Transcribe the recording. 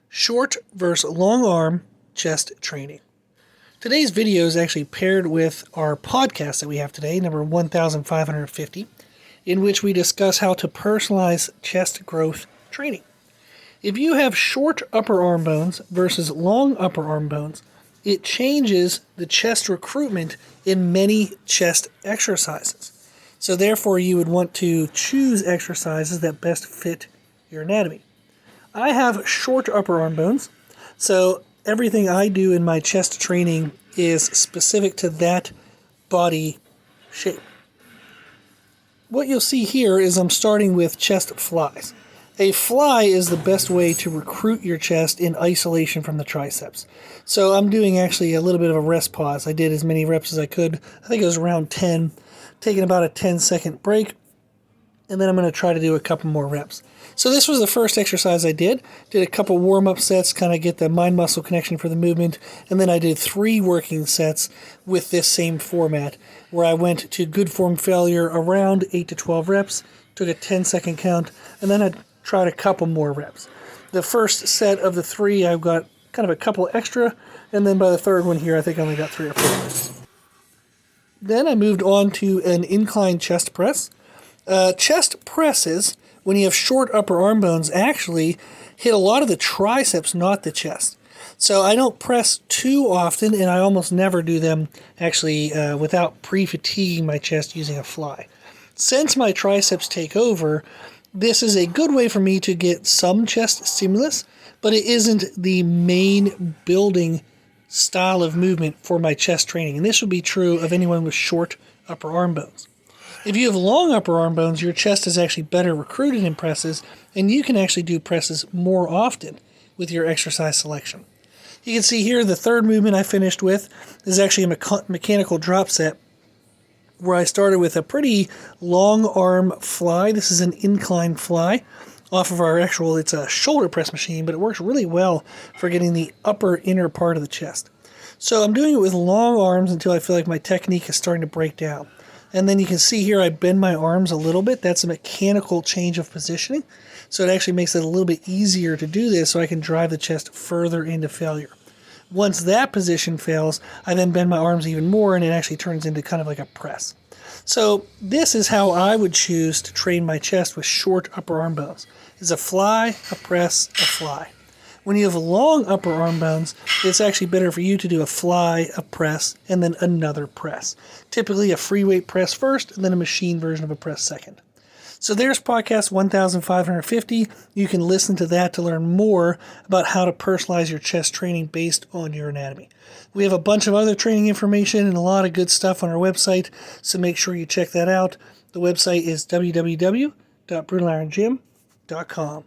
short versus long arm chest training. Today's video is actually paired with our podcast that we have today, number 1550, in which we discuss how to personalize chest growth training. If you have short upper arm bones versus long upper arm bones, it changes the chest recruitment in many chest exercises. So therefore, you would want to choose exercises that best fit your anatomy. I have short upper arm bones, so everything I do in my chest training is specific to that body shape. What you'll see here is I'm starting with chest flies. A fly is the best way to recruit your chest in isolation from the triceps. So I'm doing actually a little bit of a rest pause. I did as many reps as I could. I think it was around 10, taking about a 10-second break, and then I'm going to try to do a couple more reps. So this was the first exercise I did. Did a couple warm-up sets, kind of get the mind-muscle connection for the movement, and then I did 3 working sets with this same format, where I went to good form failure around 8 to 12 reps, took a 10-second count, and then I tried a couple more reps. The first set of the 3, I've got kind of a couple extra, and then by the third one here, I think I only got 3 or 4 reps. Then I moved on to an incline chest press. Chest presses, when you have short upper arm bones, actually hit a lot of the triceps, not the chest. So I don't press too often, and I almost never do them actually without pre-fatiguing my chest using a fly. Since my triceps take over, this is a good way for me to get some chest stimulus, but it isn't the main building style of movement for my chest training. And this would be true of anyone with short upper arm bones. If you have long upper arm bones, your chest is actually better recruited in presses, and you can actually do presses more often with your exercise selection. You can see here the third movement I finished with is actually a mechanical drop set, where I started with a pretty long arm fly. This is an incline fly off of our actual, it's a shoulder press machine, but it works really well for getting the upper inner part of the chest. So I'm doing it with long arms until I feel like my technique is starting to break down. And then you can see here I bend my arms a little bit. That's a mechanical change of positioning. So it actually makes it a little bit easier to do this so I can drive the chest further into failure. Once that position fails, I then bend my arms even more, and it actually turns into kind of like a press. So this is how I would choose to train my chest with short upper arm bones. Is a fly, a press, a fly. When you have long upper arm bones, it's actually better for you to do a fly, a press, and then another press. Typically a free weight press first, and then a machine version of a press second. So there's podcast 1550. You can listen to that to learn more about how to personalize your chest training based on your anatomy. We have a bunch of other training information and a lot of good stuff on our website, so make sure you check that out. The website is www.brutalirongym.com.